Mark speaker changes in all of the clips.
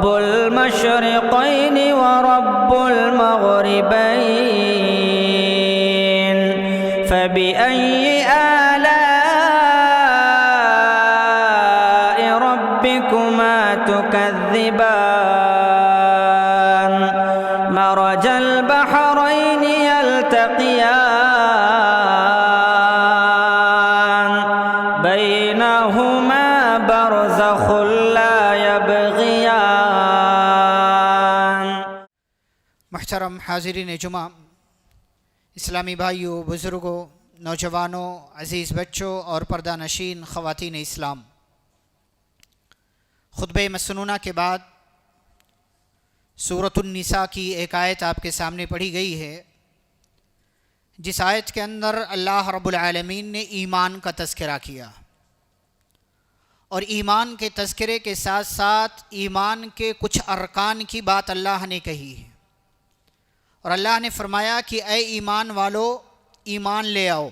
Speaker 1: رب المشرقين ورب المغربين فبأي آلاء ربكما تكذبان مرج البحرين يلتقيان بينهما برزخ لا يبغيان۔
Speaker 2: محترم حاضرین جمعہ، اسلامی بھائیوں، بزرگوں، نوجوانوں، عزیز بچوں اور پردہ نشین خواتین اسلام، خطبہ مسنونہ کے بعد سورۃ النساء کی ایک آیت آپ کے سامنے پڑھی گئی ہے، جس آیت کے اندر اللہ رب العالمین نے ایمان کا تذکرہ کیا، اور ایمان کے تذکرے کے ساتھ ساتھ ایمان کے کچھ ارکان کی بات اللہ نے کہی ہے، اور اللہ نے فرمایا کہ اے ایمان والو، ایمان لے آؤ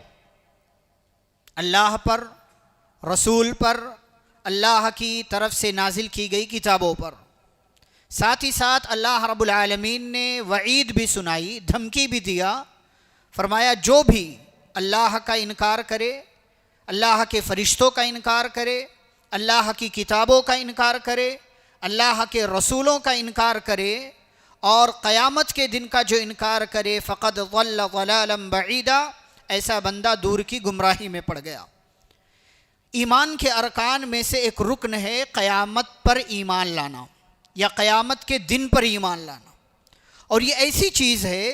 Speaker 2: اللہ پر، رسول پر، اللہ کی طرف سے نازل کی گئی کتابوں پر۔ ساتھ ہی ساتھ اللہ رب العالمین نے وعید بھی سنائی، دھمکی بھی دیا، فرمایا جو بھی اللہ کا انکار کرے، اللہ کے فرشتوں کا انکار کرے، اللہ کی کتابوں کا انکار کرے، اللہ کے رسولوں کا انکار کرے، اور قیامت کے دن کا جو انکار کرے فقد ضل ضلالا بعیدا، ایسا بندہ دور کی گمراہی میں پڑ گیا۔ ایمان کے ارکان میں سے ایک رکن ہے قیامت پر ایمان لانا، یا قیامت کے دن پر ایمان لانا، اور یہ ایسی چیز ہے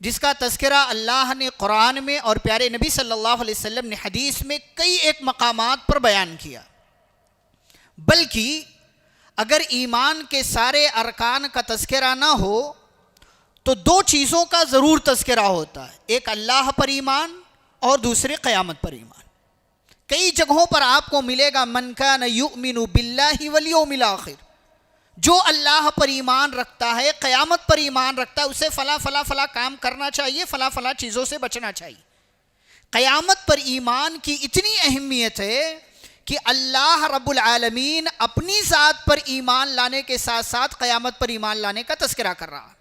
Speaker 2: جس کا تذکرہ اللہ نے قرآن میں اور پیارے نبی صلی اللہ علیہ وسلم نے حدیث میں کئی ایک مقامات پر بیان کیا۔ بلکہ اگر ایمان کے سارے ارکان کا تذکرہ نہ ہو تو دو چیزوں کا ضرور تذکرہ ہوتا ہے، ایک اللہ پر ایمان اور دوسرے قیامت پر ایمان۔ کئی جگہوں پر آپ کو ملے گا من کان یؤمن باللہ والیوم الآخر، جو اللہ پر ایمان رکھتا ہے، قیامت پر ایمان رکھتا ہے، اسے فلاں فلاں فلاں کام کرنا چاہیے، فلاں فلاں چیزوں سے بچنا چاہیے۔ قیامت پر ایمان کی اتنی اہمیت ہے کہ اللہ رب العالمین اپنی ذات پر ایمان لانے کے ساتھ ساتھ قیامت پر ایمان لانے کا تذکرہ کر رہا ہے۔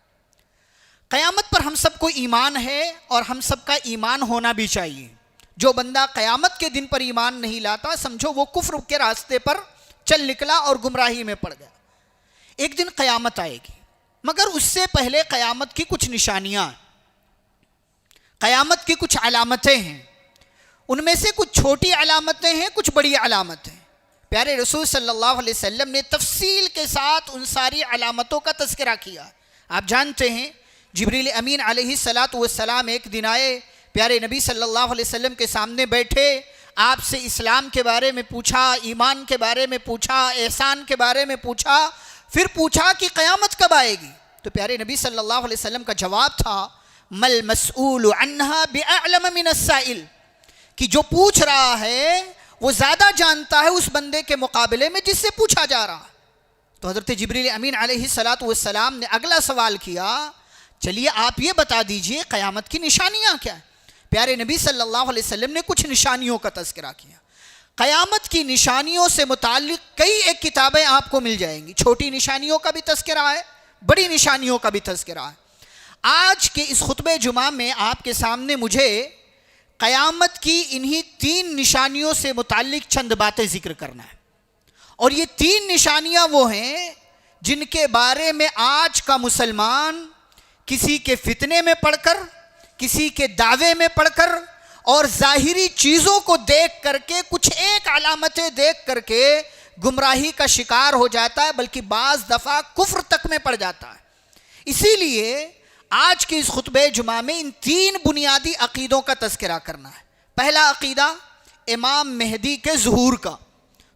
Speaker 2: قیامت پر ہم سب کو ایمان ہے اور ہم سب کا ایمان ہونا بھی چاہیے۔ جو بندہ قیامت کے دن پر ایمان نہیں لاتا، سمجھو وہ کفر کے راستے پر چل نکلا اور گمراہی میں پڑ گیا۔ ایک دن قیامت آئے گی، مگر اس سے پہلے قیامت کی کچھ نشانیاں، قیامت کی کچھ علامتیں ہیں، ان میں سے کچھ چھوٹی علامتیں ہیں، کچھ بڑی علامتیں۔ پیارے رسول صلی اللہ علیہ وسلم نے تفصیل کے ساتھ ان ساری علامتوں کا تذکرہ کیا۔ آپ جانتے ہیں جبریل امین علیہ السلام ایک دن آئے، پیارے نبی صلی اللہ علیہ وسلم کے سامنے بیٹھے، آپ سے اسلام کے بارے میں پوچھا، ایمان کے بارے میں پوچھا، احسان کے بارے میں پوچھا، پھر پوچھا کہ قیامت کب آئے گی؟ تو پیارے نبی صلی اللہ علیہ وسلم کا جواب تھا مل مسئول عنہا بأعلم من السائل، کہ جو پوچھ رہا ہے وہ زیادہ جانتا ہے اس بندے کے مقابلے میں جس سے پوچھا جا رہا ہے۔ تو حضرت جبریل امین علیہ السلام نے اگلا سوال کیا، چلیے آپ یہ بتا دیجئے قیامت کی نشانیاں کیا ہیں؟ پیارے نبی صلی اللہ علیہ وسلم نے کچھ نشانیوں کا تذکرہ کیا۔ قیامت کی نشانیوں سے متعلق کئی ایک کتابیں آپ کو مل جائیں گی، چھوٹی نشانیوں کا بھی تذکرہ ہے، بڑی نشانیوں کا بھی تذکرہ ہے۔ آج کے اس خطبہ جمعہ میں آپ کے سامنے مجھے قیامت کی انہی 3 نشانیوں سے متعلق چند باتیں ذکر کرنا ہے، اور یہ 3 نشانیاں وہ ہیں جن کے بارے میں آج کا مسلمان کسی کے فتنے میں پڑھ کر، کسی کے دعوے میں پڑھ کر اور ظاہری چیزوں کو دیکھ کر کے، کچھ ایک علامتیں دیکھ کر کے گمراہی کا شکار ہو جاتا ہے، بلکہ بعض دفعہ کفر تک میں پڑ جاتا ہے۔ اسی لیے آج کے اس خطبہ جمعہ میں ان 3 بنیادی عقیدوں کا تذکرہ کرنا ہے۔ پہلا عقیدہ امام مہدی کے ظہور کا،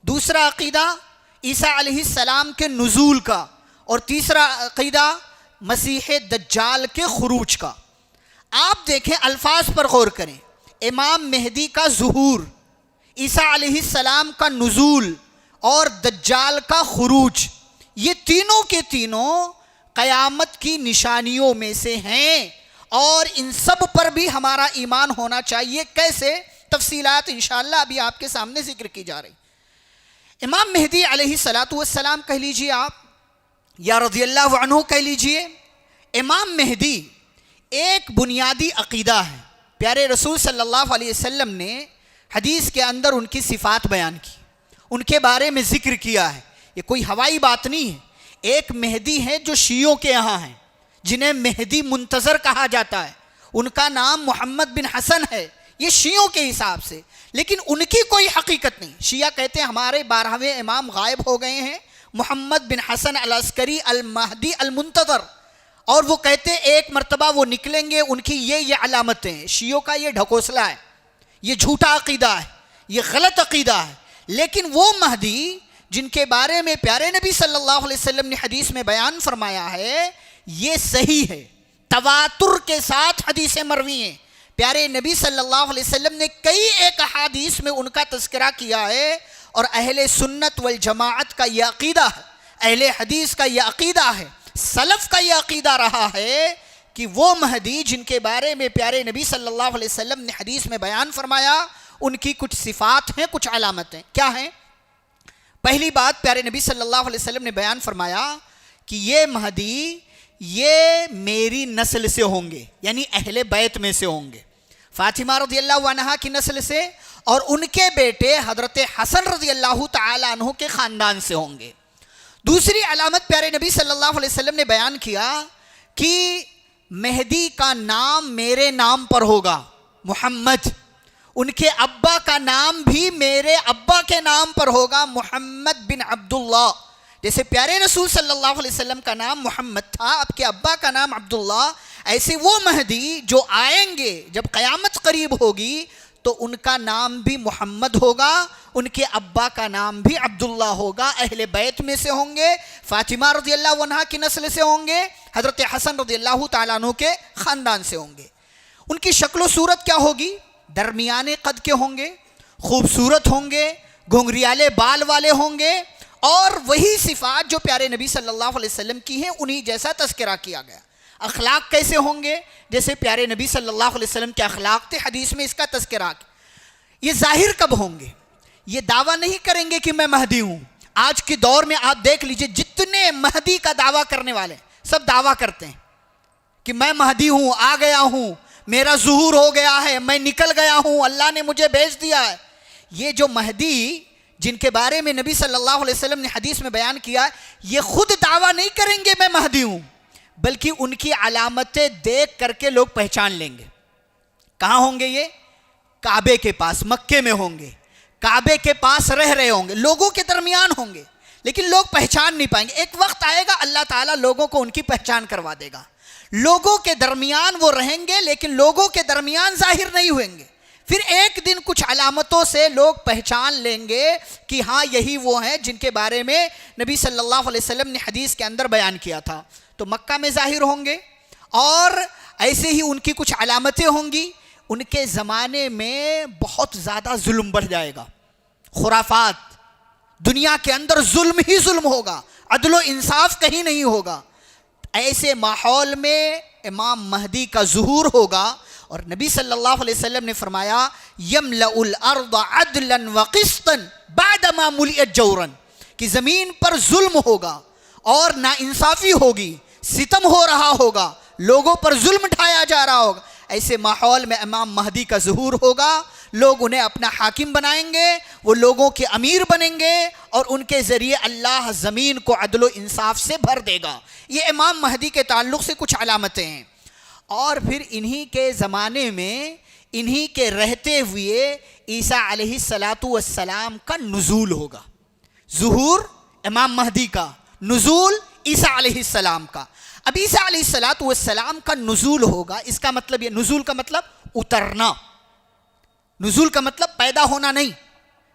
Speaker 2: دوسرا عقیدہ عیسیٰ علیہ السلام کے نزول کا، اور تیسرا عقیدہ مسیح دجال کے خروج کا۔ آپ دیکھیں الفاظ پر غور کریں، امام مہدی کا ظہور، عیسیٰ علیہ السلام کا نزول اور دجال کا خروج، یہ تینوں کے تینوں قیامت کی نشانیوں میں سے ہیں، اور ان سب پر بھی ہمارا ایمان ہونا چاہیے۔ کیسے؟ تفصیلات انشاءاللہ ابھی آپ کے سامنے ذکر کی جا رہی۔ امام مہدی علیہ السلام کہہ لیجیے آپ، یا رضی اللہ عنہ کہہ لیجئے، امام مہدی ایک بنیادی عقیدہ ہے۔ پیارے رسول صلی اللہ علیہ وسلم نے حدیث کے اندر ان کی صفات بیان کی، ان کے بارے میں ذکر کیا ہے۔ یہ کوئی ہوائی بات نہیں ہے۔ ایک مہدی ہے جو شیعوں کے یہاں ہیں، جنہیں مہدی منتظر کہا جاتا ہے، ان کا نام محمد بن حسن ہے، یہ شیعوں کے حساب سے، لیکن ان کی کوئی حقیقت نہیں۔ شیعہ کہتے ہیں ہمارے 12ویں امام غائب ہو گئے ہیں، محمد بن حسن العسکری المہدی المنتظر، اور وہ کہتے ہیں ایک مرتبہ وہ نکلیں گے، ان کی یہ علامتیں ہیں۔ شیعوں کا یہ ڈھکوسلا ہے، یہ جھوٹا عقیدہ ہے، یہ غلط عقیدہ ہے۔ لیکن وہ مہدی جن کے بارے میں پیارے نبی صلی اللہ علیہ وسلم نے حدیث میں بیان فرمایا ہے، یہ صحیح ہے، تواتر کے ساتھ حدیثیں مروی ہیں۔ پیارے نبی صلی اللہ علیہ وسلم نے کئی ایک احادیث میں ان کا تذکرہ کیا ہے، اور اہل سنت والجماعت کا یہ عقیدہ ہے، اہل حدیث کا یہ عقیدہ ہے، سلف کا یہ عقیدہ رہا ہے کہ وہ مہدی جن کے بارے میں پیارے نبی صلی اللہ علیہ وسلم نے حدیث میں بیان فرمایا، ان کی کچھ صفات ہیں، کچھ علامتیں کیا ہیں؟ پہلی بات، پیارے نبی صلی اللہ علیہ وسلم نے بیان فرمایا کہ یہ مہدی یہ میری نسل سے ہوں گے، یعنی اہل بیت میں سے ہوں گے، فاطمہ رضی اللہ عنہا کی نسل سے، اور ان کے بیٹے حضرت حسن رضی اللہ تعالی عنہ کے خاندان سے ہوں گے۔ دوسری علامت پیارے نبی صلی اللہ علیہ وسلم نے بیان کیا کہ مہدی کا نام میرے نام پر ہوگا، محمد۔ ان کے ابا کا نام بھی میرے ابا کے نام پر ہوگا، محمد بن عبداللہ۔ جیسے پیارے رسول صلی اللہ علیہ وسلم کا نام محمد تھا، آپ کے ابا کا نام عبداللہ، ایسے وہ مہدی جو آئیں گے جب قیامت قریب ہوگی تو ان کا نام بھی محمد ہوگا، ان کے ابا کا نام بھی عبداللہ ہوگا، اہل بیت میں سے ہوں گے، فاطمہ رضی اللہ عنہا کی نسل سے ہوں گے، حضرت حسن رضی اللہ تعالیٰ عنہ کے خاندان سے ہوں گے۔ ان کی شکل و صورت کیا ہوگی؟ درمیانے قد کے ہوں گے، خوبصورت ہوں گے، گھنگریالے بال والے ہوں گے، اور وہی صفات جو پیارے نبی صلی اللہ علیہ وسلم کی ہیں انہی جیسا تذکرہ کیا گیا۔ اخلاق کیسے ہوں گے؟ جیسے پیارے نبی صلی اللہ علیہ وسلم کے اخلاق تھے، حدیث میں اس کا تذکرہ کیا۔ یہ ظاہر کب ہوں گے؟ یہ دعویٰ نہیں کریں گے کہ میں مہدی ہوں۔ آج کے دور میں آپ دیکھ لیجئے جتنے مہدی کا دعویٰ کرنے والے سب دعویٰ کرتے ہیں کہ میں مہدی ہوں، آ گیا ہوں، میرا ظہور ہو گیا ہے، میں نکل گیا ہوں، اللہ نے مجھے بھیج دیا ہے۔ یہ جو مہدی جن کے بارے میں نبی صلی اللہ علیہ وسلم نے حدیث میں بیان کیا، یہ خود دعویٰ نہیں کریں گے میں مہدی ہوں، بلکہ ان کی علامتیں دیکھ کر کے لوگ پہچان لیں گے۔ کہاں ہوں گے یہ؟ کعبے کے پاس، مکے میں ہوں گے، کعبے کے پاس رہ رہے ہوں گے، لوگوں کے درمیان ہوں گے، لیکن لوگ پہچان نہیں پائیں گے۔ ایک وقت آئے گا اللہ تعالیٰ لوگوں کو ان کی پہچان کروا دے گا۔ لوگوں کے درمیان وہ رہیں گے لیکن لوگوں کے درمیان ظاہر نہیں ہوئیں گے۔ پھر ایک دن کچھ علامتوں سے لوگ پہچان لیں گے کہ ہاں یہی وہ ہیں جن کے بارے میں نبی صلی اللہ علیہ وسلم نے حدیث کے اندر بیان کیا تھا۔ تو مکہ میں ظاہر ہوں گے، اور ایسے ہی ان کی کچھ علامتیں ہوں گی۔ ان کے زمانے میں بہت زیادہ ظلم بڑھ جائے گا، خرافات، دنیا کے اندر ظلم ہی ظلم ہوگا، عدل و انصاف کہیں نہیں ہوگا۔ ایسے ماحول میں امام مہدی کا ظہور ہوگا، اور نبی صلی اللہ علیہ وسلم نے فرمایا یملأ الارض عدلا وقسطا بعدما ملئت جورا، کہ زمین پر ظلم ہوگا اور ناانصافی ہوگی، ستم ہو رہا ہوگا، لوگوں پر ظلم ڈھایا جا رہا ہوگا۔ ایسے ماحول میں امام مہدی کا ظہور ہوگا، لوگ انہیں اپنا حاکم بنائیں گے، وہ لوگوں کے امیر بنیں گے، اور ان کے ذریعے اللہ زمین کو عدل و انصاف سے بھر دے گا۔ یہ امام مہدی کے تعلق سے کچھ علامتیں ہیں۔ اور پھر انہی کے زمانے میں انہی کے رہتے ہوئے عیسیٰ علیہ السلام کا نزول ہوگا۔ ظہور امام مہدی کا، نزول عیسیٰ علیہ السلام کا۔ اب عیسیٰ علیہ السلام کا نزول ہوگا، اس کا مطلب یہ، نزول کا مطلب اترنا، نزول کا مطلب پیدا ہونا نہیں،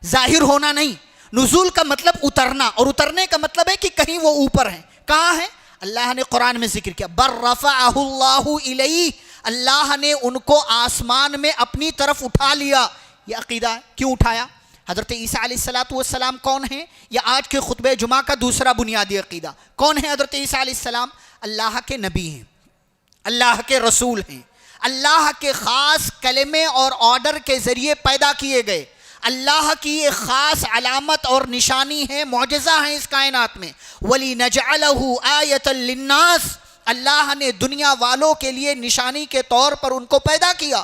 Speaker 2: ظاہر ہونا نہیں، نزول کا مطلب اترنا، اور اترنے کا مطلب ہے کہ کہیں وہ اوپر ہیں۔ کہاں ہیں؟ اللہ نے قرآن میں ذکر کیا، بر رفعہ اللہ الیہ، اللہ نے ان کو آسمان میں اپنی طرف اٹھا لیا۔ یہ عقیدہ ہے۔ کیوں اٹھایا؟ حضرت عیسیٰ علیہ السلام کون ہیں؟ یہ آج کے خطبہ جمعہ کا دوسرا بنیادی عقیدہ۔ کون ہے حضرت عیسیٰ علیہ السلام؟ اللہ کے نبی ہیں، اللہ کے رسول ہیں، اللہ کے خاص کلمے اور آرڈر کے ذریعے پیدا کیے گئے، اللہ کی یہ خاص علامت اور نشانی ہے، معجزہ ہے اس کائنات میں۔ وَلِنَجْعَلَهُ آیَةً لِلنَّاسِ، اللہ نے دنیا والوں کے لیے نشانی کے طور پر ان کو پیدا کیا،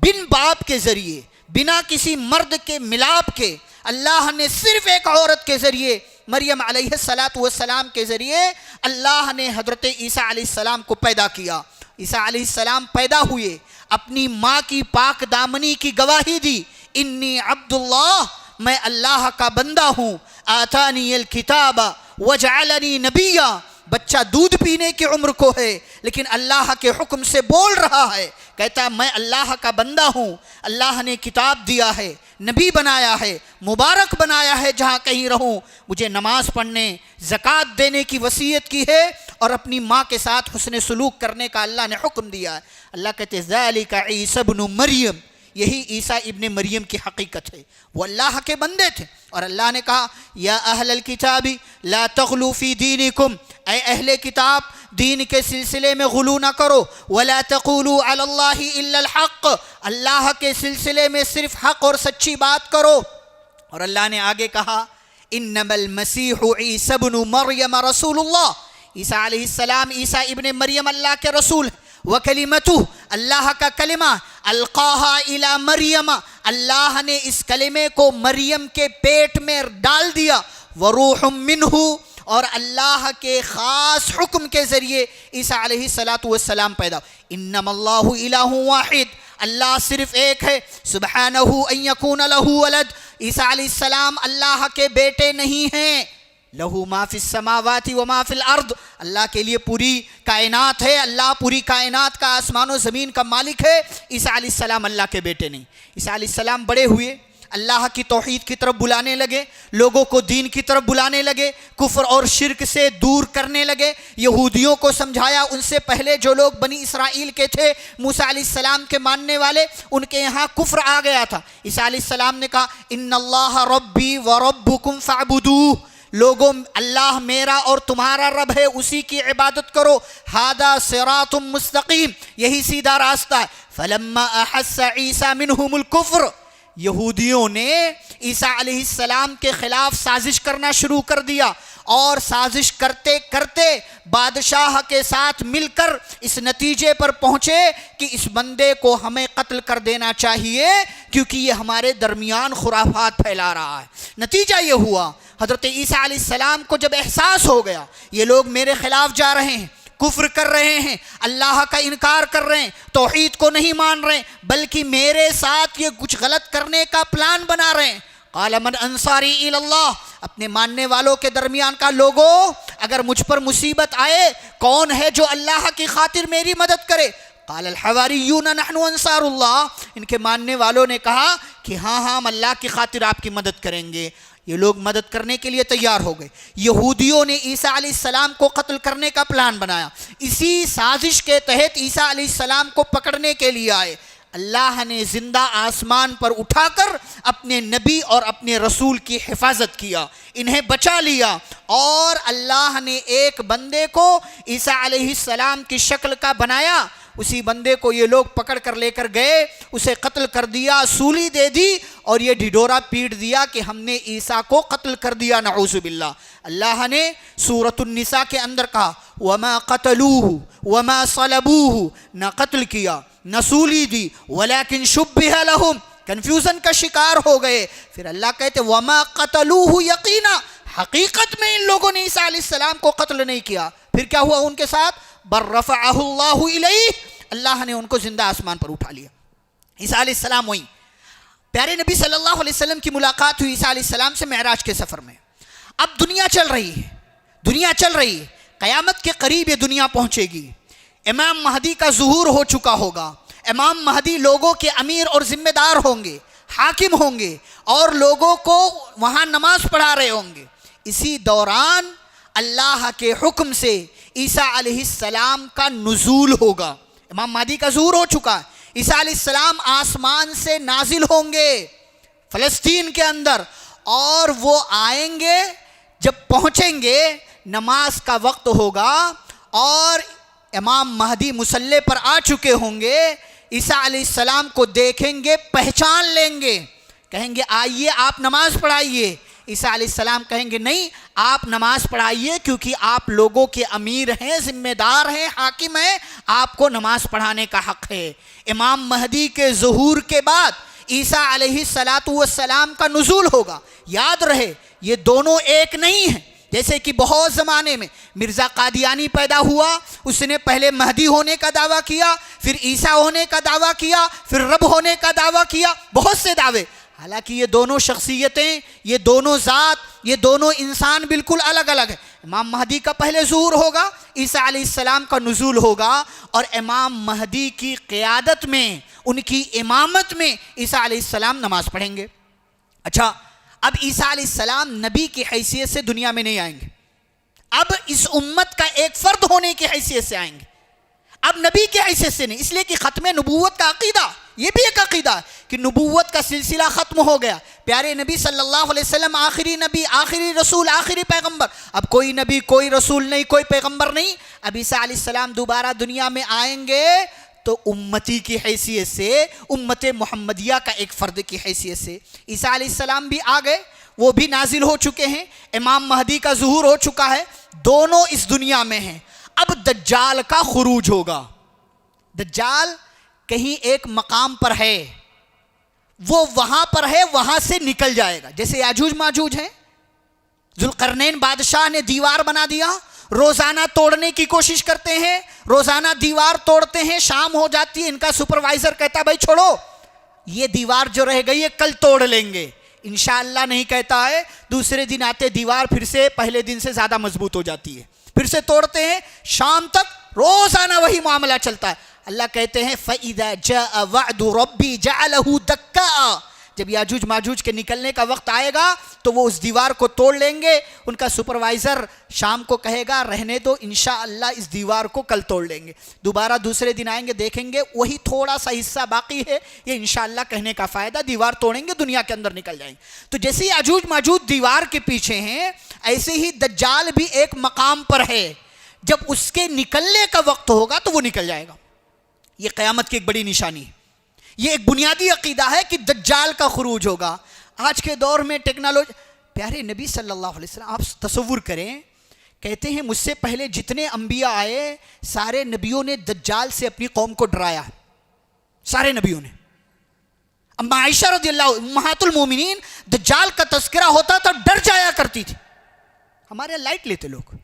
Speaker 2: بن باپ کے ذریعے، بنا کسی مرد کے ملاپ کے۔ اللہ نے صرف ایک عورت کے ذریعے، مریم علیہ السلام کے ذریعے اللہ نے حضرت عیسیٰ علیہ السلام کو پیدا کیا۔ عیسیٰ علیہ السلام پیدا ہوئے، اپنی ماں کی پاک دامنی کی گواہی دی، انی عبداللہ، میں اللہ کا بندہ ہوں، آتانی الکتاب وجعلنی نبیا۔ بچہ دودھ پینے کی عمر کو ہے لیکن اللہ کے حکم سے بول رہا ہے، کہتا ہے میں اللہ کا بندہ ہوں، اللہ نے کتاب دیا ہے، نبی بنایا ہے، مبارک بنایا ہے، جہاں کہیں رہوں مجھے نماز پڑھنے، زکوٰۃ دینے کی وصیت کی ہے، اور اپنی ماں کے ساتھ حسن سلوک کرنے کا اللہ نے حکم دیا ہے۔ اللہ کہتے ہیں ذالک عیسی ابن مریم، یہی عیسیٰ ابن مریم کی حقیقت ہے، وہ اللہ کے بندے تھے۔ اور اللہ نے کہا یا اہل الکتاب لا تغلوا فی دینکم، اے اہل کتاب دین کے سلسلے میں غلو نہ کرو، ولا تقولوا علی اللہ الا الحق، اللہ کے سلسلے میں صرف حق اور سچی بات کرو۔ اور اللہ نے آگے کہا انما المسیح عیسی ابن مریم رسول اللہ، عیسیٰ علیہ السلام عیسیٰ ابن مریم اللہ کے رسول ہیں، وَكَلِمَتُهُ، اللہ کا کلمہ، القاها الى مریم، اللہ نے اس کلمے کو مریم کے پیٹ میں ڈال دیا، وروح منہ، اور اللہ کے خاص حکم کے ذریعے عیسیٰ علیہ السلام پیدا۔ انما اللہ الہ واحد، اللہ صرف ایک ہے، سبحانہ ان یکون لہ ولد، عیسیٰ علیہ السلام اللہ کے بیٹے نہیں ہیں، لہو ما فی السماوات و ما فی الارض، اللہ کے لیے پوری کائنات ہے، اللہ پوری کائنات کا، آسمان و زمین کا مالک ہے۔ عیسیٰ علیہ السلام اللہ کے بیٹے نہیں۔ عیسیٰ علیہ السلام بڑے ہوئے، اللہ کی توحید کی طرف بلانے لگے، لوگوں کو دین کی طرف بلانے لگے، کفر اور شرک سے دور کرنے لگے، یہودیوں کو سمجھایا، ان سے پہلے جو لوگ بنی اسرائیل کے تھے، موسیٰ علیہ السلام کے ماننے والے، ان کے یہاں کفر آ گیا تھا۔ عیسیٰ علیہ السلام نے کہا ان اللہ ربی و ربکم فاعبدوہ، لوگوں اللہ میرا اور تمہارا رب ہے، اسی کی عبادت کرو، ھذا صراط مستقیم، یہی سیدھا راستہ ہے۔ فلما احس عیسیٰ منہم الکفر، یہودیوں نے عیسیٰ علیہ السلام کے خلاف سازش کرنا شروع کر دیا، اور سازش کرتے کرتے بادشاہ کے ساتھ مل کر اس نتیجے پر پہنچے کہ اس بندے کو ہمیں قتل کر دینا چاہیے کیونکہ یہ ہمارے درمیان خرافات پھیلا رہا ہے۔ نتیجہ یہ ہوا حضرت عیسیٰ علیہ السلام کو جب احساس ہو گیا یہ لوگ میرے خلاف جا رہے ہیں، کفر کر رہے ہیں، اللہ کا انکار کر رہے ہیں، توحید کو نہیں مان رہے، بلکہ میرے ساتھ یہ کچھ غلط کرنے کا پلان بنا رہے ہیں۔ قال من انصاری الی اللہ، اپنے ماننے والوں کے درمیان کا لوگوں اگر مجھ پر مصیبت آئے کون ہے جو اللہ کی خاطر میری مدد کرے؟ قال الحواریون نحن انصار اللہ، ان کے ماننے والوں نے کہا کہ ہاں ہم اللہ کی خاطر آپ کی مدد کریں گے۔ یہ لوگ مدد کرنے کے لیے تیار ہو گئے۔ یہودیوں نے عیسیٰ علیہ السلام کو قتل کرنے کا پلان بنایا، اسی سازش کے تحت عیسیٰ علیہ السلام کو پکڑنے کے لیے آئے۔ اللہ نے زندہ آسمان پر اٹھا کر اپنے نبی اور اپنے رسول کی حفاظت کیا، انہیں بچا لیا، اور اللہ نے ایک بندے کو عیسیٰ علیہ السلام کی شکل کا بنایا، اسی بندے کو یہ لوگ پکڑ کر لے کر گئے، اسے قتل کر دیا، سولی دے دی، اور یہ ڈھڈورا پیٹ دیا کہ ہم نے عیسیٰ کو قتل کر دیا، نعوذ باللہ۔ اللہ نے سورۃ النساء کے اندر کہا وما قتلوہ وما صلبوہ، نہ قتل کیا نہ سولی دی، ولیکن شبہ لہم، کنفیوژن کا شکار ہو گئے۔ پھر اللہ کہتے وما قتلوہ یقینا، حقیقت میں ان لوگوں نے عیسیٰ علیہ السلام کو قتل نہیں کیا۔ پھر کیا ہوا ان کے ساتھ؟ بل رفعہ اللہ الیہ، اللہ نے ان کو زندہ آسمان پر اٹھا لیا۔ عیسیٰ علیہ السلام ہوئی، پیارے نبی صلی اللہ علیہ وسلم کی ملاقات ہوئی عیسیٰ علیہ السلام سے معراج کے سفر میں۔ اب دنیا چل رہی ہے، دنیا چل رہی ہے، قیامت کے قریب یہ دنیا پہنچے گی، امام مہدی کا ظہور ہو چکا ہوگا، امام مہدی لوگوں کے امیر اور ذمہ دار ہوں گے، حاکم ہوں گے، اور لوگوں کو وہاں نماز پڑھا رہے ہوں گے۔ اسی دوران اللہ کے حکم سے عیسیٰ علیہ السلام کا نزول ہوگا، امام مہدی کا ظہور ہو چکا ہے، عیسیٰ علیہ السلام آسمان سے نازل ہوں گے فلسطین کے اندر، اور وہ آئیں گے، جب پہنچیں گے نماز کا وقت ہوگا، اور امام مہدی مصلی پر آ چکے ہوں گے، عیسیٰ علیہ السلام کو دیکھیں گے، پہچان لیں گے، کہیں گے آئیے آپ نماز پڑھائیے. عیسیٰ علیہ السلام کہیں گے نہیں، آپ نماز پڑھائیے کیونکہ آپ لوگوں کے امیر ہیں، ذمہ دار ہیں، حاکم ہیں، آپ کو نماز پڑھانے کا حق ہے. امام مہدی کے ظہور کے بعد عیسیٰ علیہ السلام کا نزول ہوگا. یاد رہے یہ دونوں ایک نہیں ہیں. جیسے کہ بہت زمانے میں مرزا قادیانی پیدا ہوا، اس نے پہلے مہدی ہونے کا دعویٰ کیا، پھر عیسیٰ ہونے کا دعویٰ کیا، پھر رب ہونے کا دعویٰ کیا، بہت سے دعوے. حالانکہ یہ دونوں شخصیتیں، یہ دونوں ذات، یہ دونوں انسان بالکل الگ الگ ہیں. امام مہدی کا پہلے ظہور ہوگا، عیسیٰ علیہ السلام کا نزول ہوگا، اور امام مہدی کی قیادت میں، ان کی امامت میں عیسیٰ علیہ السلام نماز پڑھیں گے. اچھا، اب عیسیٰ علیہ السلام نبی کی حیثیت سے دنیا میں نہیں آئیں گے، اب اس امت کا ایک فرد ہونے کی حیثیت سے آئیں گے، اب نبی کی حیثیت سے نہیں. اس لیے کہ ختم نبوت کا عقیدہ، یہ بھی ایک عقیدہ ہے کہ نبوت کا سلسلہ ختم ہو گیا. پیارے نبی صلی اللہ علیہ وسلم آخری نبی، آخری رسول، آخری پیغمبر. اب کوئی نبی، کوئی رسول نہیں، کوئی پیغمبر نہیں. اب عیسیٰ علیہ السلام دوبارہ دنیا میں آئیں گے تو امتی کی حیثیت سے، امت محمدیہ کا ایک فرد کی حیثیت سے. عیسیٰ علیہ السلام بھی آ گئے، وہ بھی نازل ہو چکے ہیں، امام مہدی کا ظہور ہو چکا ہے، دونوں اس دنیا میں ہیں. اب دجال کا خروج ہوگا. دجال کہیں ایک مقام پر ہے، وہ وہاں پر ہے، وہاں سے نکل جائے گا. جیسے یاجوج ماجوج ہیں، ذوالقرنین بادشاہ نے دیوار بنا دیا، روزانہ توڑنے کی کوشش کرتے ہیں، روزانہ دیوار توڑتے ہیں، شام ہو جاتی ہے، ان کا سپروائزر کہتا ہے بھائی چھوڑو، یہ دیوار جو رہ گئی ہے کل توڑ لیں گے، انشاءاللہ نہیں کہتا ہے. دوسرے دن آتے دیوار پھر سے پہلے دن سے زیادہ مضبوط ہو جاتی ہے، پھر سے توڑتے ہیں، شام تک روزانہ وہی معاملہ چلتا ہے. اللہ کہتے ہیں فَإِذَا جَاءَ وَعْدُ رَبِّي جَعَلَهُ دَكَّاءَ. جب یاجوج ماجوج کے نکلنے کا وقت آئے گا تو وہ اس دیوار کو توڑ لیں گے. ان کا سپروائزر شام کو کہے گا رہنے دو، انشاءاللہ اس دیوار کو کل توڑ لیں گے. دوبارہ دوسرے دن آئیں گے، دیکھیں گے وہی تھوڑا سا حصہ باقی ہے، یہ انشاءاللہ کہنے کا فائدہ، دیوار توڑیں گے، دنیا کے اندر نکل جائیں گے. تو جیسے یاجوج ماجوج دیوار کے پیچھے ہیں، ایسے ہی دجال بھی ایک مقام پر ہے، جب اس کے نکلنے کا وقت ہوگا تو وہ نکل جائے گا. یہ قیامت کی ایک بڑی نشانی ہے. یہ ایک بنیادی عقیدہ ہے کہ دجال کا خروج ہوگا. آج کے دور میں ٹیکنالوجی، پیارے نبی صلی اللہ علیہ وسلم، آپ تصور کریں، کہتے ہیں مجھ سے پہلے جتنے انبیاء آئے سارے نبیوں نے دجال سے اپنی قوم کو ڈرایا، سارے نبیوں نے. اما عائشہ رضی اللہ امہات المومنین دجال کا تذکرہ ہوتا تو ڈر جایا کرتی تھی. ہمارے لائٹ لیتے لوگ،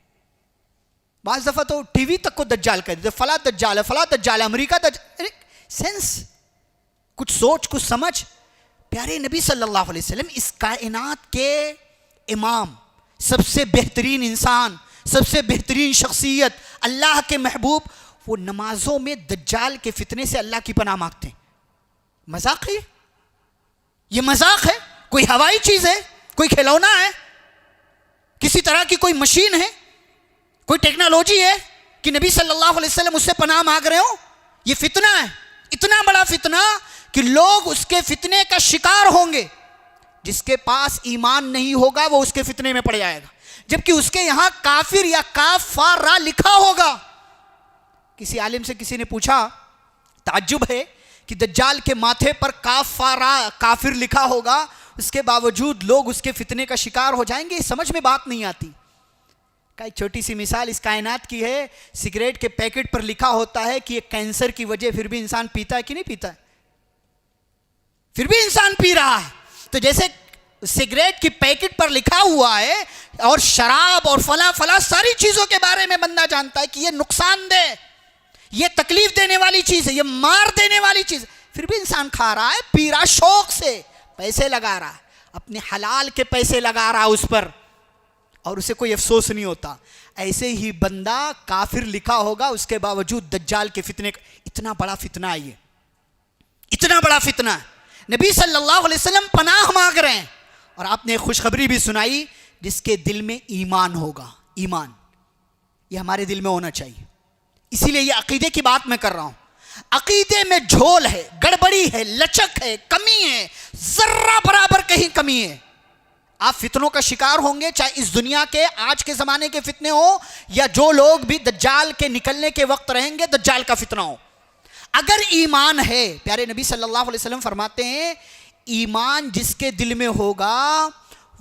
Speaker 2: بعض دفعہ تو ٹی وی تک کو دجال کہہ دیتے، فلاں دجال ہے، فلاں دجال ہے، امریکہ دجال. سینس، کچھ سوچ، کچھ سمجھ. پیارے نبی صلی اللہ علیہ وسلم اس کائنات کے امام، سب سے بہترین انسان، سب سے بہترین شخصیت، اللہ کے محبوب، وہ نمازوں میں دجال کے فتنے سے اللہ کی پناہ مانگتے ہیں. مذاق ہے یہ مذاق ہے؟ کوئی ہوائی چیز ہے؟ کوئی کھلونا ہے؟ کسی طرح کی کوئی مشین ہے؟ کوئی ٹیکنالوجی ہے کہ نبی صلی اللہ علیہ وسلم اس سے پناہ مانگ رہے ہوں؟ یہ فتنہ ہے، اتنا بڑا فتنہ کہ لوگ اس کے فتنے کا شکار ہوں گے. جس کے پاس ایمان نہیں ہوگا وہ اس کے فتنے میں پڑ جائے گا، جبکہ اس کے یہاں کافر یا کافارا لکھا ہوگا. کسی عالم سے کسی نے پوچھا، تعجب ہے کہ دجال کے ماتھے پر کافارا، کافر لکھا ہوگا، اس کے باوجود لوگ اس کے فتنے کا شکار ہو جائیں گے. سمجھ میں بات نہیں آتی. ایک چھوٹی سی مثال اس کائنات کی ہے. سگریٹ کے پیکٹ پر لکھا ہوتا ہے کہ یہ کینسر کی وجہ، پھر بھی انسان پیتا ہے کہ نہیں پیتا ہے؟ پھر بھی انسان پی رہا ہے. تو جیسے سگریٹ کی پیکٹ پر لکھا ہوا ہے اور شراب اور فلاں فلاں ساری چیزوں کے بارے میں بندہ جانتا ہے کہ یہ نقصان دہ، یہ تکلیف دینے والی چیز ہے، یہ مار دینے والی چیز، پھر بھی انسان کھا رہا ہے، پی رہا، شوق سے پیسے لگا رہا ہے، اپنے حلال کے پیسے لگا رہا ہے اس پر، اور اسے کوئی افسوس نہیں ہوتا. ایسے ہی بندہ کافر لکھا ہوگا، اس کے باوجود دجال کے فتنے کا. اتنا بڑا فتنہ ہے، یہ اتنا بڑا فتنہ ہے. نبی صلی اللہ علیہ وسلم پناہ مانگ رہے ہیں، اور آپ نے خوشخبری بھی سنائی، جس کے دل میں ایمان ہوگا. ایمان یہ ہمارے دل میں ہونا چاہیے. اسی لیے یہ عقیدے کی بات میں کر رہا ہوں. عقیدے میں جھول ہے، گڑبڑی ہے، لچک ہے، کمی ہے، ذرہ برابر کہیں کمی ہے، آپ فتنوں کا شکار ہوں گے. چاہے اس دنیا کے آج کے زمانے کے فتنے ہوں، یا جو لوگ بھی دجال کے نکلنے کے وقت رہیں گے دجال کا فتنہ ہو. اگر ایمان ہے، پیارے نبی صلی اللہ علیہ وسلم فرماتے ہیں ایمان جس کے دل میں ہوگا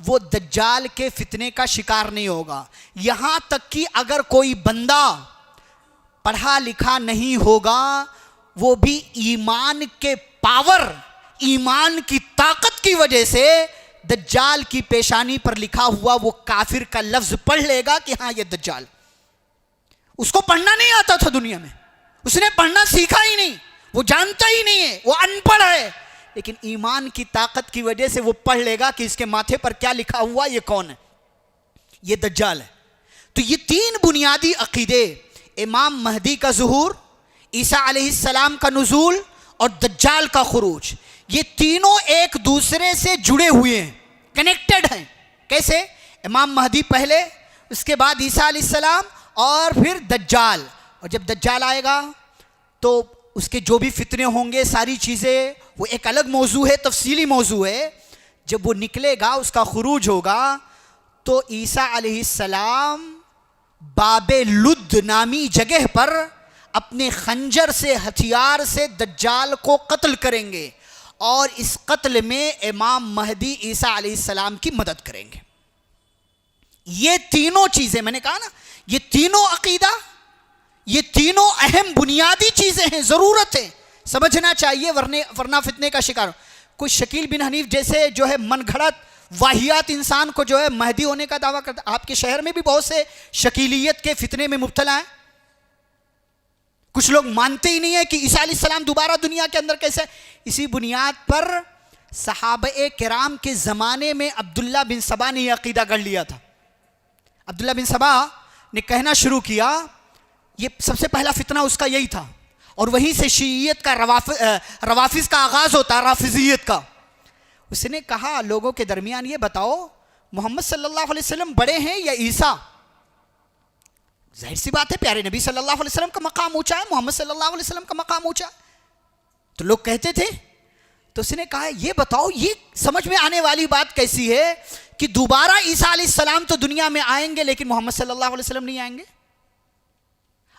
Speaker 2: وہ دجال کے فتنے کا شکار نہیں ہوگا. یہاں تک کہ اگر کوئی بندہ پڑھا لکھا نہیں ہوگا وہ بھی ایمان کے پاور، ایمان کی طاقت کی وجہ سے دجال کی پیشانی پر لکھا ہوا وہ کافر کا لفظ پڑھ لے گا کہ ہاں یہ دجال. اس کو پڑھنا نہیں آتا تھا دنیا میں، اس نے پڑھنا سیکھا ہی نہیں، وہ جانتا ہی نہیں ہے، وہ ان پڑھ ہے، لیکن ایمان کی طاقت کی وجہ سے وہ پڑھ لے گا کہ اس کے ماتھے پر کیا لکھا ہوا، یہ کون ہے، یہ دجال ہے. تو یہ تین بنیادی عقیدے، امام مہدی کا ظہور، عیسیٰ علیہ السلام کا نزول اور دجال کا خروج، یہ تینوں ایک دوسرے سے جڑے ہوئے ہیں، کنیکٹڈ ہیں. کیسے؟ امام مہدی پہلے، اس کے بعد عیسیٰ علیہ السلام اور پھر دجال. اور جب دجال آئے گا تو اس کے جو بھی فتنے ہوں گے، ساری چیزیں، وہ ایک الگ موضوع ہے، تفصیلی موضوع ہے. جب وہ نکلے گا، اس کا خروج ہوگا، تو عیسیٰ علیہ السلام باب لد نامی جگہ پر اپنے خنجر سے، ہتھیار سے دجال کو قتل کریں گے، اور اس قتل میں امام مہدی عیسیٰ علیہ السلام کی مدد کریں گے. یہ تینوں چیزیں، میں نے کہا نا، یہ تینوں عقیدہ، یہ تینوں اہم بنیادی چیزیں ہیں، ضرورت ہے، سمجھنا چاہیے، ورنہ فتنے کا شکار. کوئی شکیل بن حنیف جیسے جو ہے من گھڑت واہیات انسان کو جو ہے مہدی ہونے کا دعویٰ کرتا. آپ کے شہر میں بھی بہت سے شکیلیت کے فتنے میں مبتلا ہیں. کچھ لوگ مانتے ہی نہیں ہیں کہ عیسیٰ علیہ السلام دوبارہ دنیا کے اندر کیسے. اسی بنیاد پر صحابہ کرام کے زمانے میں عبداللہ بن سبا نے یہ عقیدہ گڑھ لیا تھا. عبداللہ بن سبا نے کہنا شروع کیا، یہ سب سے پہلا فتنہ اس کا یہی تھا، اور وہیں سے شیعیت کا روافظ کا آغاز ہوتا ہے، رافضیت کا. اس نے کہا لوگوں کے درمیان یہ بتاؤ محمد صلی اللہ علیہ وسلم بڑے ہیں یا عیسیٰ؟ ظاہر سی بات ہے، پیارے نبی صلی اللہ علیہ وسلم کا مقام اونچا ہے، محمد صلی اللہ علیہ وسلم کا مقام اونچا ہے. تو لوگ کہتے تھے. تو اس نے کہا یہ بتاؤ، یہ سمجھ میں آنے والی بات کیسی ہے کہ دوبارہ عیسیٰ علیہ السلام تو دنیا میں آئیں گے لیکن محمد صلی اللہ علیہ وسلم نہیں آئیں گے.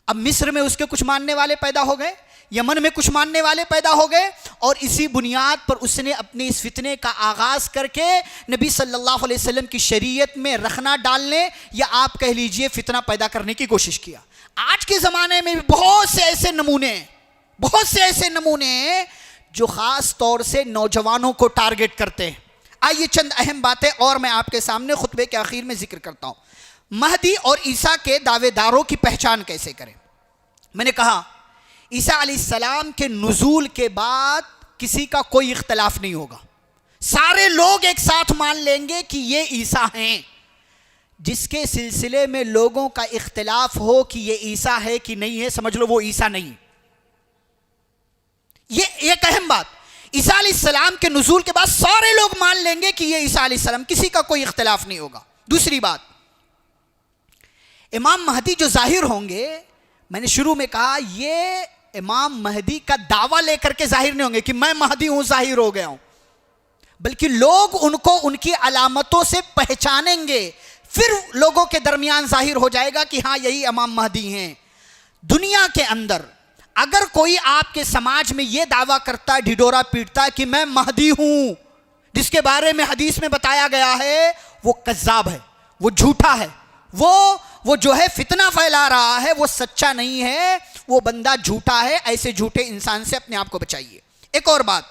Speaker 2: اب مصر میں اس کے کچھ ماننے والے پیدا ہو گئے، یمن میں کچھ ماننے والے پیدا ہو گئے، اور اسی بنیاد پر اس نے اپنی اس فتنے کا آغاز کر کے نبی صلی اللہ علیہ وسلم کی شریعت میں رخنا ڈالنے، یا آپ کہہ لیجئے فتنہ پیدا کرنے کی کوشش کیا. آج کے زمانے میں بھی بہت سے ایسے نمونے ہیں جو خاص طور سے نوجوانوں کو ٹارگٹ کرتے ہیں. آئیے چند اہم باتیں اور میں آپ کے سامنے خطبے کے آخر میں ذکر کرتا ہوں. مہدی اور عیسیٰ کے دعوے داروں کی پہچان کیسے کریں. میں نے کہا عیسیٰ علیہ السلام کے نزول کے بعد کسی کا کوئی اختلاف نہیں ہوگا، سارے لوگ ایک ساتھ مان لیں گے کہ یہ عیسیٰ ہیں. جس کے سلسلے میں لوگوں کا اختلاف ہو کہ یہ عیسیٰ ہے کہ نہیں ہے، سمجھ لو وہ عیسیٰ نہیں. یہ ایک اہم بات. عیسیٰ علیہ السلام کے نزول کے بعد سارے لوگ مان لیں گے کہ یہ عیسیٰ علیہ السلام، کسی کا کوئی اختلاف نہیں ہوگا. دوسری بات، امام مہدی جو ظاہر ہوں گے، میں نے شروع میں کہا یہ امام مہدی کا دعویٰ لے کر کے ظاہر نہیں ہوں گے کہ میں مہدی ہوں، ظاہر ہو گیا ہوں، بلکہ لوگ ان کو ان کی علامتوں سے پہچانیں گے، پھر لوگوں کے درمیان ظاہر ہو جائے گا کہ ہاں یہی امام مہدی ہیں. دنیا کے اندر اگر کوئی آپ کے سماج میں یہ دعویٰ کرتا ہے، ڈھڈورا پیٹتا ہے کہ میں مہدی ہوں، جس کے بارے میں حدیث میں بتایا گیا ہے، وہ کذاب ہے، وہ جھوٹا ہے، وہ جو ہے فتنہ پھیلا رہا ہے، وہ سچا نہیں ہے، وہ بندہ جھوٹا ہے. ایسے جھوٹے انسان سے اپنے آپ کو بچائیے. ایک اور بات،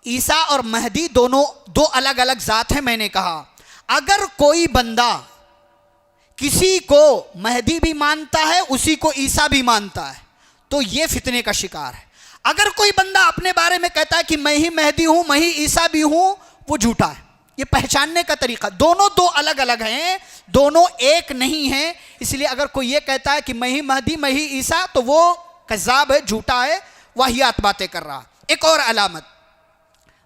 Speaker 2: عیسیٰ اور مہدی دونوں دو الگ الگ ذات ہیں. میں نے کہا اگر کوئی بندہ کسی کو مہدی بھی مانتا ہے، اسی کو عیسیٰ بھی مانتا ہے، تو یہ فتنے کا شکار ہے. اگر کوئی بندہ اپنے بارے میں کہتا ہے کہ میں ہی مہدی ہوں، میں ہی عیسیٰ بھی ہوں، وہ جھوٹا ہے. یہ پہچاننے کا طریقہ، دونوں دو الگ الگ ہیں، دونوں ایک نہیں ہیں. اس لیے اگر کوئی یہ کہتا ہے کہ میں ہی مہدی، میں ہی عیسیٰ، تو وہ کذاب ہے، جھوٹا ہے، واہیات باتیں کر رہا. ایک اور علامت،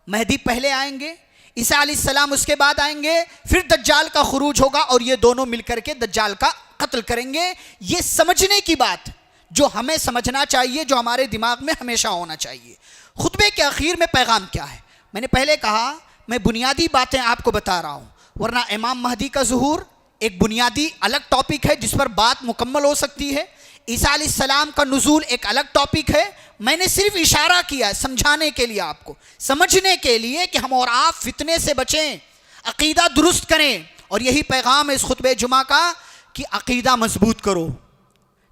Speaker 2: مہدی پہلے آئیں گے، عیسیٰ علیہ السلام اس کے بعد آئیں گے، پھر دجال کا خروج ہوگا، اور یہ دونوں مل کر کے دجال کا قتل کریں گے. یہ سمجھنے کی بات جو ہمیں سمجھنا چاہیے، جو ہمارے دماغ میں ہمیشہ ہونا چاہیے. خطبے کے اخیر میں پیغام کیا ہے؟ میں نے پہلے کہا میں بنیادی باتیں آپ کو بتا رہا ہوں، ورنہ امام مہدی کا ظہور ایک بنیادی الگ ٹاپک ہے جس پر بات مکمل ہو سکتی ہے. عیسیٰ علیہ السلام کا نزول ایک الگ ٹاپک ہے، میں نے صرف اشارہ کیا سمجھانے کے لیے، آپ کو سمجھنے کے لیے کہ ہم اور آپ فتنے سے بچیں، عقیدہ درست کریں. اور یہی پیغام ہے اس خطبہ جمعہ کا کہ عقیدہ مضبوط کرو،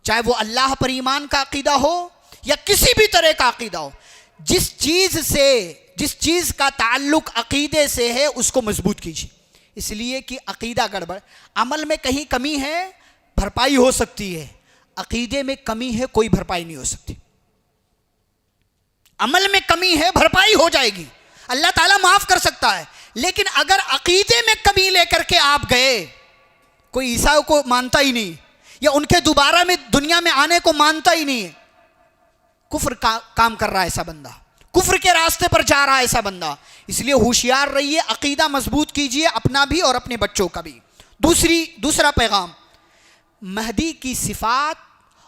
Speaker 2: چاہے وہ اللہ پر ایمان کا عقیدہ ہو یا کسی بھی طرح کا عقیدہ ہو. جس چیز کا تعلق عقیدے سے ہے اس کو مضبوط کیجیے، اس لیے کہ عقیدہ گڑبڑ، عمل میں کہیں کمی ہے بھرپائی ہو سکتی ہے، عقیدے میں کمی ہے کوئی بھرپائی نہیں ہو سکتی. عمل میں کمی ہے بھرپائی ہو جائے گی، اللہ تعالیٰ معاف کر سکتا ہے، لیکن اگر عقیدے میں کمی لے کر کے آپ گئے، کوئی عیسیٰ کو مانتا ہی نہیں یا ان کے دوبارہ میں دنیا میں آنے کو مانتا ہی نہیں ہے، کفر کا کام کر رہا ہے ایسا بندہ، کفر کے راستے پر جا رہا ہے ایسا بندہ. اس لیے ہوشیار رہیے، عقیدہ مضبوط کیجئے اپنا بھی اور اپنے بچوں کا بھی. دوسرا پیغام، مہدی کی صفات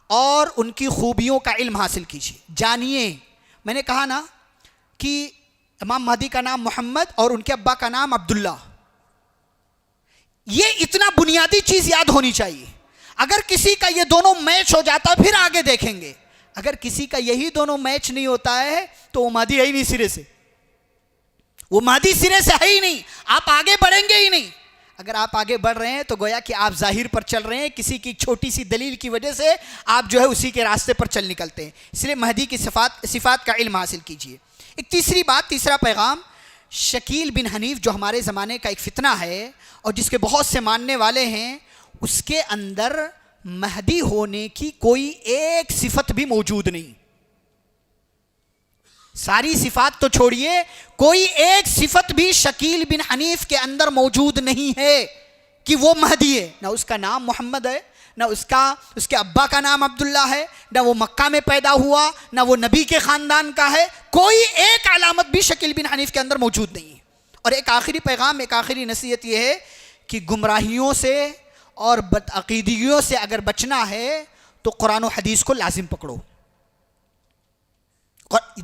Speaker 2: اور ان کی خوبیوں کا علم حاصل کیجئے، جانیے. میں نے کہا نا کہ امام مہدی کا نام محمد اور ان کے ابا کا نام عبداللہ، یہ اتنا بنیادی چیز یاد ہونی چاہیے. اگر کسی کا یہ دونوں میچ ہو جاتا پھر آگے دیکھیں گے، اگر کسی کا یہی دونوں میچ نہیں ہوتا ہے تو وہ مہدی ہے ہی نہیں، سرے سے وہ مہدی سرے سے ہے ہی نہیں، آپ آگے بڑھیں گے ہی نہیں. اگر آپ آگے بڑھ رہے ہیں تو گویا کہ آپ ظاہر پر چل رہے ہیں، کسی کی چھوٹی سی دلیل کی وجہ سے آپ جو ہے اسی کے راستے پر چل نکلتے ہیں. اس لیے مہدی کی صفات کا علم حاصل کیجئے. ایک تیسرا پیغام، شکیل بن حنیف جو ہمارے زمانے کا ایک فتنہ ہے اور جس کے بہت سے ماننے والے ہیں، اس کے اندر مہدی ہونے کی کوئی ایک صفت بھی موجود نہیں. ساری صفات تو چھوڑیے، کوئی ایک صفت بھی شکیل بن حنیف کے اندر موجود نہیں ہے کہ وہ مہدی ہے. نہ اس کا نام محمد ہے، نہ اس کے ابا کا نام عبداللہ ہے، نہ وہ مکہ میں پیدا ہوا، نہ وہ نبی کے خاندان کا ہے. کوئی ایک علامت بھی شکیل بن حنیف کے اندر موجود نہیں ہے. اور ایک آخری پیغام، ایک آخری نصیحت یہ ہے کہ گمراہیوں سے اور بدعقیدگیوں سے اگر بچنا ہے تو قرآن و حدیث کو لازم پکڑو.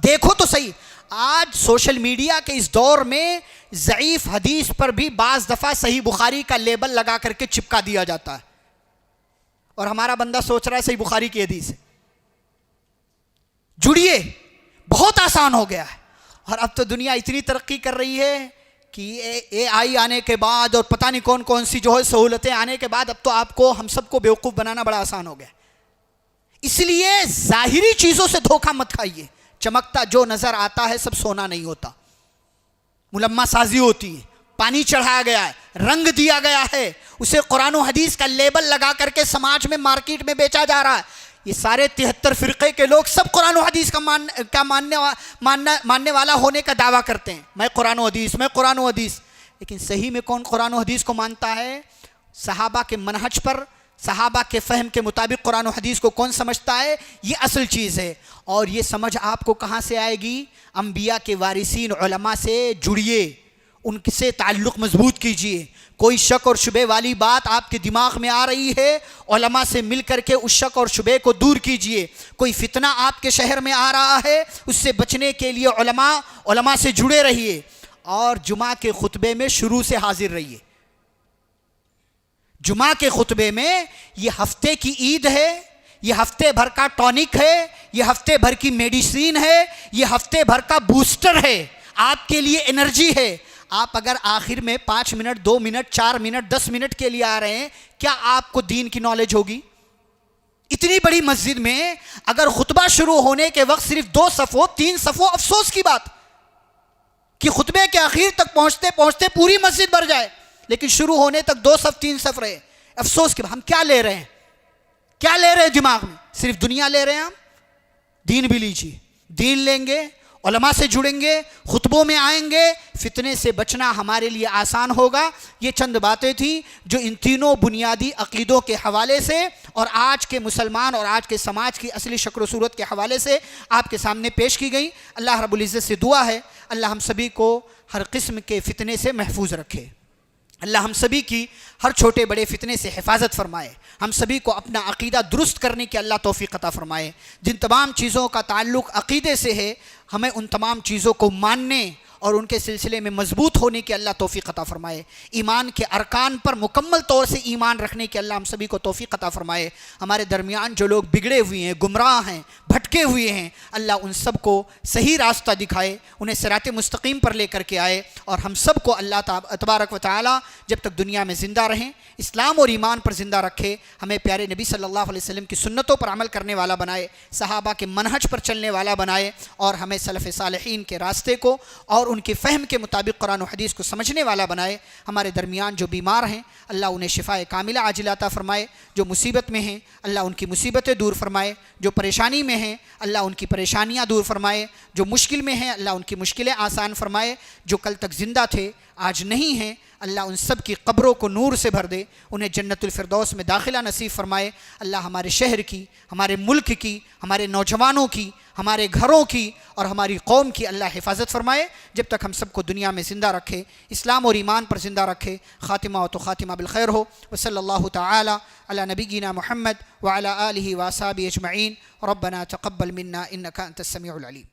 Speaker 2: دیکھو تو صحیح، آج سوشل میڈیا کے اس دور میں ضعیف حدیث پر بھی بعض دفعہ صحیح بخاری کا لیبل لگا کر کے چپکا دیا جاتا ہے، اور ہمارا بندہ سوچ رہا ہے صحیح بخاری کی حدیث ہے. جڑیے، بہت آسان ہو گیا ہے. اور اب تو دنیا اتنی ترقی کر رہی ہے کہ اے آئی آنے کے بعد اور پتہ نہیں کون سی جو ہے سہولتیں آنے کے بعد اب تو آپ کو ہم سب کو بیوقوف بنانا بڑا آسان ہو گیا. اس لیے ظاہری چیزوں سے دھوکہ مت کھائیے. چمکتا جو نظر آتا ہے سب سونا نہیں ہوتا، ملمہ سازی ہوتی ہے، پانی چڑھایا گیا ہے، رنگ دیا گیا ہے، اسے قرآن و حدیث کا لیبل لگا کر کے سماج میں مارکیٹ میں بیچا جا رہا ہے. یہ سارے 73 فرقے کے لوگ سب قرآن و حدیث کا ماننے والا ہونے کا دعویٰ کرتے ہیں. میں قرآن و حدیث، لیکن صحیح میں کون قرآن و حدیث کو مانتا ہے؟ صحابہ کے منہج پر، صحابہ کے فہم کے مطابق قرآن و حدیث کو کون سمجھتا ہے؟ یہ اصل چیز ہے. اور یہ سمجھ آپ کو کہاں سے آئے گی؟ انبیاء کے وارثین علماء سے جڑیے، ان سے تعلق مضبوط کیجئے. کوئی شک اور شبہ والی بات آپ کے دماغ میں آ رہی ہے، علماء سے مل کر کے اس شک اور شبہ کو دور کیجئے. کوئی فتنہ آپ کے شہر میں آ رہا ہے، اس سے بچنے کے لیے علماء سے جڑے رہیے. اور جمعہ کے خطبے میں شروع سے حاضر رہیے. جمعہ کے خطبے میں یہ ہفتے کی عید ہے، یہ ہفتے بھر کا ٹونک ہے، یہ ہفتے بھر کی میڈیسین ہے، یہ ہفتے بھر کا بوسٹر ہے، آپ کے لیے انرجی ہے. آپ اگر آخر میں 5 منٹ 2 منٹ 4 منٹ 10 منٹ کے لیے آ رہے ہیں، کیا آپ کو دین کی نالج ہوگی؟ اتنی بڑی مسجد میں اگر خطبہ شروع ہونے کے وقت صرف 2 صفوں 3 صفوں، افسوس کی بات کہ خطبے کے آخر تک پہنچتے پہنچتے پوری مسجد بھر جائے، لیکن شروع ہونے تک 2 صف 3 صف رہے. افسوس کہ ہم کیا لے رہے ہیں؟ کیا لے رہے ہیں دماغ میں؟ صرف دنیا لے رہے ہیں. ہم دین بھی لیجیے. دین لیں گے، علماء سے جڑیں گے، خطبوں میں آئیں گے، فتنے سے بچنا ہمارے لیے آسان ہوگا. یہ چند باتیں تھیں جو ان تینوں بنیادی عقیدوں کے حوالے سے اور آج کے مسلمان اور آج کے سماج کی اصلی شکل و صورت کے حوالے سے آپ کے سامنے پیش کی گئی. اللہ رب العزت سے دعا ہے اللہ ہم سبھی کو ہر قسم کے فتنے سے محفوظ رکھے. اللہ ہم سبھی کی ہر چھوٹے بڑے فتنے سے حفاظت فرمائے. ہم سبھی کو اپنا عقیدہ درست کرنے کی اللہ توفیق عطا فرمائے. جن تمام چیزوں کا تعلق عقیدے سے ہے، ہمیں ان تمام چیزوں کو ماننے اور ان کے سلسلے میں مضبوط ہونے کی اللہ توفیق عطا فرمائے. ایمان کے ارکان پر مکمل طور سے ایمان رکھنے کی اللہ ہم سبھی کو توفیق عطا فرمائے. ہمارے درمیان جو لوگ بگڑے ہوئے ہیں، گمراہ ہیں، بھٹکے ہوئے ہیں، اللہ ان سب کو صحیح راستہ دکھائے، انہیں صراط مستقیم پر لے کر کے آئے، اور ہم سب کو اللہ تبارک و تعالی جب تک دنیا میں زندہ رہیں اسلام اور ایمان پر زندہ رکھے، ہمیں پیارے نبی صلی اللہ علیہ وسلم کی سنتوں پر عمل کرنے والا بنائے، صحابہ کے منہج پر چلنے والا بنائے، اور ہمیں سلف صالحین کے راستے کو اور ان کے فہم کے مطابق قرآن و حدیث کو سمجھنے والا بنائے۔ ہمارے درمیان جو بیمار ہیں اللہ انہیں شفاء کاملہ عاجلہ عطا فرمائے، جو مصیبت میں ہیں اللہ ان کی مصیبتیں دور فرمائے، جو پریشانی میں ہیں اللہ ان کی پریشانیاں دور فرمائے، جو مشکل میں ہیں اللہ ان کی مشکلیں آسان فرمائے، جو کل تک زندہ تھے آج نہیں ہیں اللہ ان سب کی قبروں کو نور سے بھر دے، انہیں جنت الفردوس میں داخلہ نصیب فرمائے۔ اللہ ہمارے شہر کی، ہمارے ملک کی، ہمارے نوجوانوں کی، ہمارے گھروں کی اور ہماری قوم کی اللہ حفاظت فرمائے، جب تک ہم سب کو دنیا میں زندہ رکھے، اسلام اور ایمان پر زندہ رکھے۔ خاتمہ و تو خاتمہ بالخیر ہو، وصلی اللہ تعالی علی نبینا محمد وعلی آلہ واصحابہ اجمعین۔ ربنا تقبل منا انک انت السمیع العلیم۔